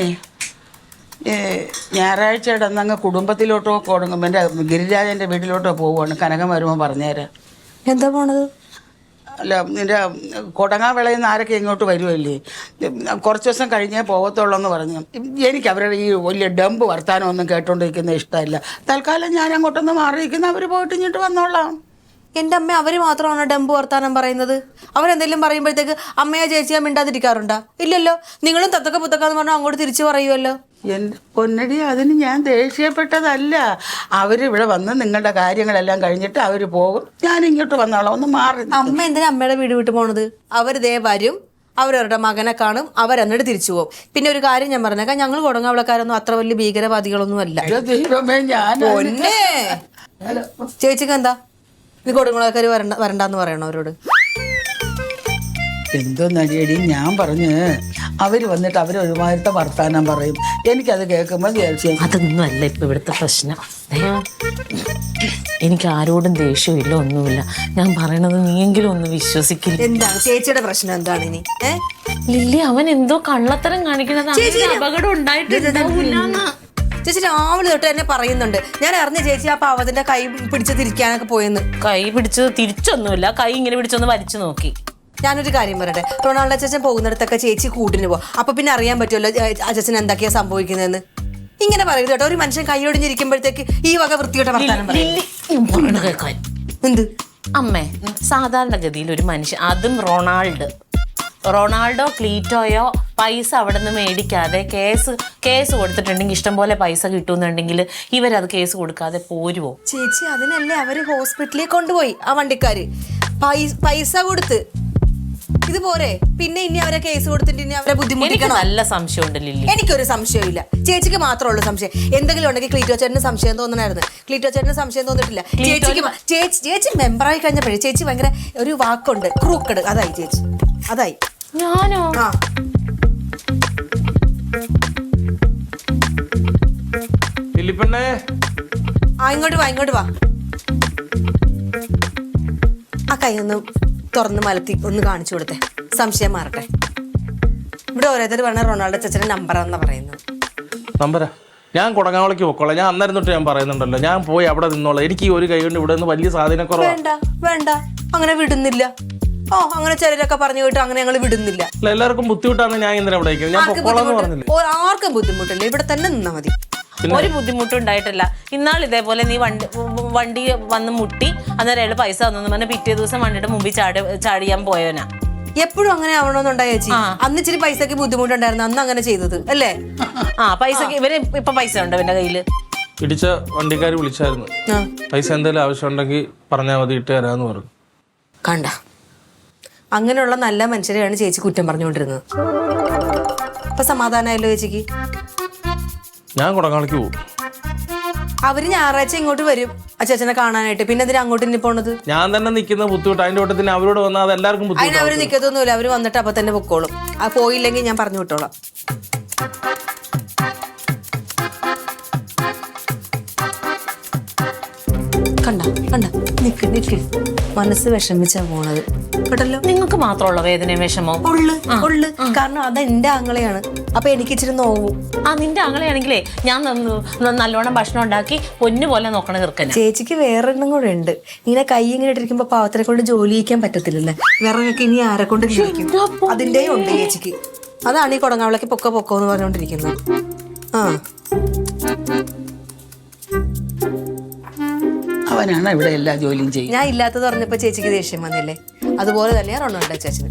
ഞായറാഴ്ച ഇടന്നങ്ങ് കുടുംബത്തിലോട്ടോ കൊടുങ്ങും എൻ്റെ ഗിരിരാജൻ്റെ വീട്ടിലോട്ടോ പോവുകയാണ്. കനകം വരുമ്പോൾ പറഞ്ഞുതരാം. എന്താ പോണത്? അല്ല, നിൻ്റെ കൊടങ്ങാ വിളയിൽ നിന്ന് ആരൊക്കെ ഇങ്ങോട്ട് വരുമല്ലേ, കുറച്ച് ദിവസം കഴിഞ്ഞേ പോകത്തുള്ളൂ എന്ന് പറഞ്ഞു. എനിക്ക് അവരുടെ ഈ വലിയ ഡമ്പ് വർത്താനമൊന്നും കേട്ടോണ്ടിരിക്കുന്ന ഇഷ്ടമല്ല. തൽക്കാലം ഞാൻ അങ്ങോട്ടൊന്ന് മാറിയിരിക്കുന്ന അവർ പോയിട്ട് ഇങ്ങോട്ട് വന്നോളാം. എൻ്റെ അമ്മ അവർ മാത്രമാണ് ഡംബ് വർത്താനം പറയുന്നത്. അവരെന്തെങ്കിലും പറയുമ്പോഴത്തേക്ക് അമ്മയോ ചേച്ചിയോ മിണ്ടാതിരിക്കാറുണ്ടോ? ഇല്ലല്ലോ. നിങ്ങളും തത്തക്ക പുത്തക്കാന്ന് പറഞ്ഞാൽ അങ്ങോട്ട് തിരിച്ചു പറയുമല്ലോ. എൻ്റെ പൊന്നടി, അതിന് ഞാൻ ദേഷ്യപ്പെട്ടതല്ല. അവരിവിടെ വന്ന് നിങ്ങളുടെ കാര്യങ്ങളെല്ലാം കഴിഞ്ഞിട്ട് അവർ പോകും, ഞാൻ ഇങ്ങോട്ട് വന്നോളാം. ഒന്ന് മാറി. അമ്മ എന്തിനാ അമ്മയുടെ വീട് വിട്ട് പോണത്? അവരിതേ വരും, അവരവരുടെ മകനെ കാണും, അവരെന്നിട്ട് തിരിച്ചു പോകും. പിന്നെ ഒരു കാര്യം ഞാൻ പറഞ്ഞേക്കാം, ഞങ്ങൾ കൊടുങ്ങാവിളക്കാരൊന്നും അത്ര വലിയ ഭീകരവാദികളൊന്നും അല്ല. ദൈവമേ, ഞാൻ പൊന്നേ. ചേച്ചിക്ക് എന്താ നീ കൊടുങ്ങാവിളക്കാർ വരണ്ടെന്ന് പറയണോ അവരോട്? എന്തോ നടിയടി, ഞാൻ പറഞ്ഞ് അവർ വന്നിട്ട് അവരൊരുമാതിരത്തെ വർത്താനം പറയും. എനിക്കത് കേൾക്കുമ്പോൾ ദേഷ്യം. അതൊന്നും അല്ല ഇപ്പൊ ഇവിടുത്തെ പ്രശ്നം. എനിക്ക് ആരോടും ദേഷ്യമില്ല, ഒന്നുമില്ല. ഞാൻ പറയണത് നീയെങ്കിലും ഒന്ന് വിശ്വസിക്കില്ല. എന്താണ് ചേച്ചിയുടെ പ്രശ്നം? എന്താണ് ഇനി? ലില്ലി, അവൻ എന്തോ കള്ളത്തരം കാണിക്കുന്നത്. അപകടം ഉണ്ടായിട്ടില്ല. ചേച്ചി രാവിലെ തൊട്ട് എന്നെ പറയുന്നുണ്ട്. ഞാൻ അറിഞ്ഞ ചേച്ചി ആ പാവത്തിന്റെ കൈ പിടിച്ച് തിരിക്കാനൊക്കെ പോയെന്ന്. കൈ പിടിച്ചത് തിരിച്ചൊന്നുമില്ല, കൈ ഇങ്ങനെ പിടിച്ചൊന്ന് വലിച്ചു നോക്കി. ഞാനൊരു കാര്യം പറയട്ടെ, റൊണാൾഡോ അച്ഛൻ പോകുന്നിടത്തൊക്കെ ചേച്ചി കൂട്ടിന് പോകും. അപ്പൊ പിന്നെ അറിയാൻ പറ്റുമല്ലോ അച്ഛൻ എന്തൊക്കെയാ സംഭവിക്കുന്നതെന്ന്. ഇങ്ങനെ പറയരുത് കേട്ടോ. ഒരു മനുഷ്യൻ കൈയൊടിഞ്ഞിരിക്കുമ്പോഴത്തേക്ക് ഈ വക വൃത്തിയോടെ വർത്താനം പറയും. കേൾക്കാൻ എന്ത് അമ്മേ, സാധാരണഗതിയിൽ ഒരു മനുഷ്യൻ, അതും റൊണാൾഡോ ക്ലീറ്റോയോ പൈസ അവിടെ നിന്ന് മേടിക്കാതെ കേസ് കൊടുത്തിട്ടുണ്ടെങ്കിൽ ഇഷ്ടംപോലെ പൈസ കിട്ടുന്നുണ്ടെങ്കിൽ ഇവരത് കേസ് കൊടുക്കാതെ പോരുവോ? ചേച്ചി, അതിനല്ലേ അവര് ഹോസ്പിറ്റലിൽ കൊണ്ടുപോയി ആ വണ്ടിക്കാര് പൈസ കൊടുത്ത്. ഇതുപോലെ പിന്നെ ഇനി അവരെ കേസ് കൊടുത്തിട്ട് ഇനി അവരെ ബുദ്ധിമുട്ടിക്കണം. നല്ല സംശയമുണ്ട് ലില്ലി. എനിക്കൊരു സംശയമില്ല, ചേച്ചിക്ക് മാത്രമുള്ളൂ സംശയം. എന്തെങ്കിലും ഉണ്ടെങ്കിൽ ക്ലീറ്റോ ചേട്ടന് സംശയം തോന്നണായിരുന്നു. ക്ലീറ്റോ ചേട്ടന് സംശയം തോന്നിട്ടില്ല. ചേച്ചി മെമ്പറായി കഴിഞ്ഞപ്പോഴേ ചേച്ചി ഭയങ്കര ഒരു വാക്കുണ്ട്, ക്രൂക്കട്. അതായി ചേച്ചി, അതായി. ഞാനോ? ആ, ഇങ്ങോട്ട് വാ. ആ കൈ ഒന്ന് തുറന്ന് മലത്തി ഒന്ന് കാണിച്ചു കൊടുത്തേ, സംശയം മാറട്ടെ. ഇവിടെ ഓരോരുത്തർ പറഞ്ഞ റൊണാൾഡോ ചേച്ചന്റെ നമ്പറാന്നാ പറയുന്നത്. നമ്പരാ? ഞാൻ കൊടങ്ങാവളയ്ക്ക് പൊക്കോളാം. ഞാൻ അന്നേരം തൊട്ട് ഞാൻ പറയുന്നുണ്ടല്ലോ, ഞാൻ പോയി അവിടെ നിന്നോളാം. എനിക്ക് ഈ ഒരു കൈ കൊണ്ട് ഇവിടെ നിന്ന് വലിയ സാധനക്കുറവാണ്. വേണ്ട, അങ്ങനെ വിടുന്നില്ല. അങ്ങനെ ചിലരൊക്കെ പറഞ്ഞു കേട്ടോ, അങ്ങനെ ഞങ്ങൾ വിടുന്നില്ല. എല്ലാവർക്കും ബുദ്ധിമുട്ടാണ്. ഞാൻ ഇന്നലെ അവിടെ ഞാൻ പൊക്കോളാന്ന് പറഞ്ഞില്ലേ? ആർക്കും ബുദ്ധിമുട്ടില്ല, ഇവിടെ തന്നെ നിന്നാ മതി. ഒരു ബുദ്ധിമുട്ടും ഉണ്ടായിട്ടില്ല. ഇന്നാൾ ഇതേപോലെ നീ വണ്ടി വന്ന് മുട്ടി, അന്നേരം അയാൾ പൈസ തന്നു പറഞ്ഞ പിറ്റേ ദിവസം വണ്ടിയുടെ മുമ്പിൽ ചാടിയാൻ പോയവനാ. എപ്പോഴും അങ്ങനെ ആവണമെന്നുണ്ടായ ചേച്ചി. അന്ന് ഇച്ചിരി പൈസക്ക് ബുദ്ധിമുട്ടുണ്ടായിരുന്നു, അന്ന് അങ്ങനെ ചെയ്തത് അല്ലേ? പൈസക്ക് ഇവര് ഇപ്പൊ പൈസ ഉണ്ടോ ഇവന്റെ കയ്യില്? ഇടിച്ച വണ്ടിക്കാര് വിളിച്ചായിരുന്നു, പൈസ എന്തെങ്കിലും ആവശ്യം ഉണ്ടെങ്കിൽ പറഞ്ഞാൽ മതി, ഇട്ട് തരാന്ന് പറഞ്ഞു. കണ്ട, അങ്ങനെയുള്ള നല്ല മനുഷ്യരെയാണ് ചേച്ചി കുറ്റം പറഞ്ഞുകൊണ്ടിരുന്നത്. ഇപ്പൊ സമാധാനമായല്ലോ ചേച്ചിക്ക്. ഞാൻ കൊടങ്ങാളിക്ക് പോകും. അവര് ഞായറാഴ്ച ഇങ്ങോട്ട് വരും അച്ഛനെ കാണാനായിട്ട്. പിന്നെ എന്തിനാ അങ്ങോട്ട് ഇനി പോണത്? ഞാൻ തന്നെ നിൽക്കുന്ന ബുദ്ധിമുട്ട്. അതിന്റെ കൂട്ടത്തിന് അവരോട് വന്നാൽ അത് എല്ലാവർക്കും അതിന് ബുദ്ധിമുട്ട്. അവര് നിക്കത്തൊന്നുമില്ല, അവര് വന്നിട്ട് അപ്പൊ തന്നെ പൊക്കോളും. ആ പോയില്ലെങ്കിൽ ഞാൻ പറഞ്ഞു വിട്ടോളാം. കണ്ട നിക്ക് മനസ്സ് വിഷമിച്ചാ പോണത് കേട്ടല്ലോ. നിങ്ങൾക്ക് മാത്രമുള്ള വേദനയും വിഷമോ? ഉള്ളു. കാരണം അത് എന്റെ ആങ്ങളെയാണ്, അപ്പൊ എനിക്ക് ഇച്ചിരി നോവും. നിന്റെ ആങ്ങളെയാണെങ്കിലേ ഞാൻ നല്ലോണം ഭക്ഷണം ഉണ്ടാക്കി പൊന്നു പോലെ നോക്കണ ചെറുക്കനാ. ചേച്ചിക്ക് വേറൊരെണ്ണം കൂടെ ഉണ്ട്. ഇങ്ങനെ കൈ ഇങ്ങനെ ഇട്ടിരിക്കുമ്പോ പാവത്തിനെ കൊണ്ട് ജോലി ചെയ്യിക്കാൻ പറ്റത്തില്ലല്ലേ. വിറകൊക്കെ ഇനി ആരെ കൊണ്ട് കഴിക്കും, അതിന്റെയും ഉണ്ട് ചേച്ചിക്ക്. അതാണ് ഈ കൊടങ്ങാവിളക്ക് പൊക്കോ എന്ന് പറഞ്ഞോണ്ടിരിക്കുന്നത്. അവനാണ് ഇവിടെ എല്ലാ ജോലിയും ചെയ്യും. ഞാൻ ഇല്ലാത്തത് പറഞ്ഞപ്പോ ചേച്ചിക്ക് ദേഷ്യം വന്നില്ലേ? അതുപോലെ തന്നെയാ റൊണാൾഡോ ചേച്ചന്.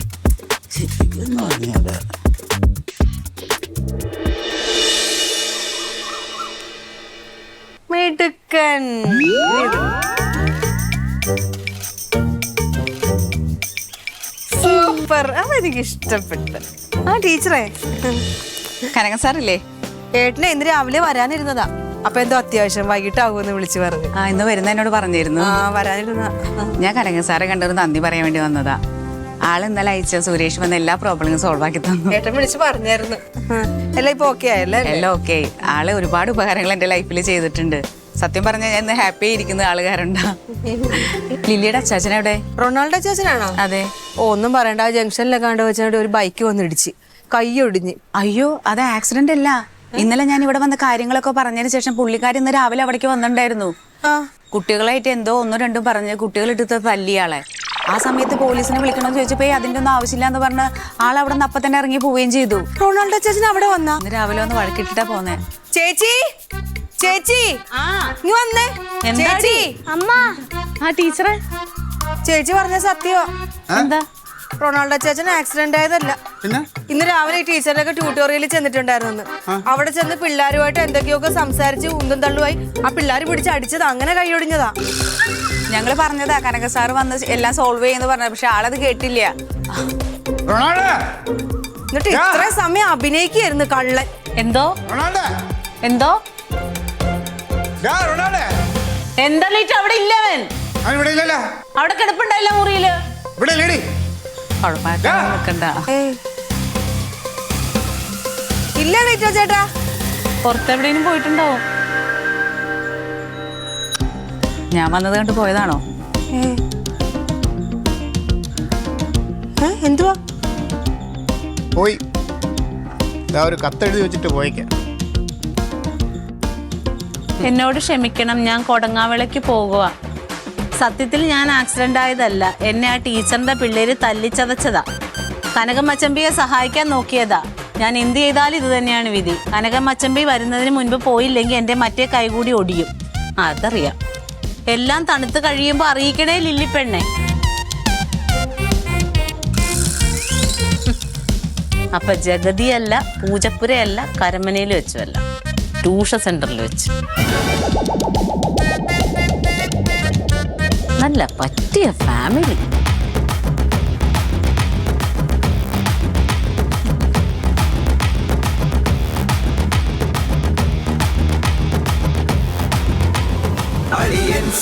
മിടുക്കൻ. സൂപ്പർ, അതെനിക്ക് ഇഷ്ടപ്പെട്ടു. ടീച്ചറേ, കനകൻ സാറില്ലേ? ഏട്ടനെ ഇന്ന് രാവിലെ വരാനിരുന്നതാ. അപ്പൊ എന്തോ അത്യാവശ്യം വൈകിട്ടാവുമെന്ന് വിളിച്ചു പറഞ്ഞു. ഇന്ന് വരുന്ന എന്നോട് പറഞ്ഞിരുന്നു. വരാനിരുന്ന ഞാൻ കനകൻ സാറെ കണ്ടൊരു നന്ദി പറയാൻ വേണ്ടി വന്നതാ. ആള് ഇന്നലെ അയച്ച സുരേഷ് വന്ന് എല്ലാ പ്രോബ്ലങ്ങളും സോൾവ് ആക്കി തന്നു. ഏട്ടൻ വിളിച്ച് പറഞ്ഞായിരുന്നു. എല്ലാം ഇപ്പൊ ഓക്കെ ആയല്ലേ? എല്ലാം ഓക്കെ. ആള് ഒരുപാട് ഉപകാരങ്ങൾ എന്റെ ലൈഫിൽ ചെയ്തിട്ടുണ്ട്. സത്യം പറഞ്ഞാൽ ഞാൻ ഇന്ന് ഹാപ്പി ആയിരിക്കുന്ന ആളുകാരുണ്ടാ. ലില്ലിയുടെ അച്ചാച്ചൻ എവിടെ? റൊണാൾഡോ ചേച്ചനാണോ? അതെ. ഒന്നും പറയണ്ട, ആ ജംഗ്ഷനിലൊക്കെ കണ്ടു വെച്ചാൽ ഒരു ബൈക്ക് വന്നിടിച്ച് കൈ ഒടിഞ്ഞ്. അയ്യോ, അത് ആക്സിഡന്റ് അല്ല. ഇന്നലെ ഞാൻ ഇവിടെ വന്ന കാര്യങ്ങളൊക്കെ പറഞ്ഞതിന് ശേഷം പുള്ളിക്കാരി ഇന്ന് രാവിലെ അവിടേക്ക് വന്നിട്ടുണ്ടായിരുന്നു. കുട്ടികളായിട്ട് എന്തോ ഒന്നും രണ്ടും പറഞ്ഞ് കുട്ടികളെടുത്ത് തല്ലിയാളെ. ആ സമയത്ത് പോലീസിനെ വിളിക്കണമെന്ന് ചോദിച്ചപ്പോ അതിന്റെ ഒന്നും ആവശ്യമില്ല എന്ന് പറഞ്ഞ് ആൾ അവിടെ നിന്ന് അപ്പൊ തന്നെ ഇറങ്ങി പോവുകയും ചെയ്തു. റൊണാൾഡോ ചേച്ചൻ അവിടെ വന്നാ? ഇന്ന് രാവിലെ ഒന്ന് വഴക്കിട്ടിട്ടാ പോന്നെ. ചേച്ചി ചേച്ചി നീ വന്നേ. ചേച്ചി അമ്മ ആ ടീച്ചറെ ചേച്ചി പറഞ്ഞ സത്യോ? എന്താ? റൊണാൾഡോ ചേച്ചൻ ആക്സിഡന്റ് ആയതല്ല. പിന്നെ ഇന്ന് രാവിലെ ഈ ടീച്ചറിനൊക്കെ ട്യൂട്ടോറിയലിൽ ചെന്നിട്ടുണ്ടായിരുന്നു. അവിടെ ചെന്ന് പിള്ളേരുമായിട്ട് എന്തൊക്കെയൊക്കെ സംസാരിച്ച് ഉന്തും തള്ളുമായി ആ പിള്ളേർ പിടിച്ച് അടിച്ചത്, അങ്ങനെ കൈയൊടിഞ്ഞതാ. ഞങ്ങള് പറഞ്ഞതാ കനക സാറ് വന്ന് എല്ലാം സോൾവ് ചെയ്യുന്നു പറഞ്ഞത്, പക്ഷെ ആളത് കേട്ടില്ല. എന്നിട്ട് ഇത്ര സമയം അഭിനയിക്കായിരുന്നു കള്ളൻ. എന്തോ എന്തോ എന്താ ലൈറ്റ് അവിടെ ഇല്ലവൻ? അവിടെ കിടപ്പുണ്ടല്ലോ മുറിയില്. കുഴപ്പമില്ല. ഇല്ല വീട്ടോ ചേട്ടാ, പുറത്തെവിടെയും പോയിട്ടുണ്ടാവും. ഞാൻ വന്നത് കണ്ട് പോയതാണോ? എന്തുവാ? പോയി ഒരു കത്തെഴുതി വെച്ചിട്ട് പോയിക്കാം. എന്നോട് ക്ഷമിക്കണം, ഞാൻ കൊടങ്ങാവിളയ്ക്ക് പോകുക. സത്യത്തിൽ ഞാൻ ആക്സിഡന്റ് ആയതല്ല, എന്നെ ആ ടീച്ചറിന്റെ പിള്ളേര് തല്ലിച്ചതച്ചതാ. കനകമ്മച്ചമ്പിയെ സഹായിക്കാൻ നോക്കിയതാ. ഞാൻ എന്ത് ചെയ്താലും ഇത് തന്നെയാണ് വിധി. കനകമ്മച്ചമ്പി വരുന്നതിന് മുൻപ് പോയില്ലെങ്കിൽ എൻ്റെ മറ്റേ കൈകൂടി ഒടിയും. അതറിയാം. എല്ലാം തണുത്ത് കഴിയുമ്പോൾ അറിയിക്കണേ ലില്ലിപ്പെണ്ണെ. അപ്പൊ ജഗതിയല്ല, പൂജപ്പുരയല്ല, കരമനയിൽ വെച്ചുമല്ല, ട്യൂഷൻ സെന്ററിൽ വെച്ച്. നല്ല പറ്റിയ ഫാമിലി. Aliens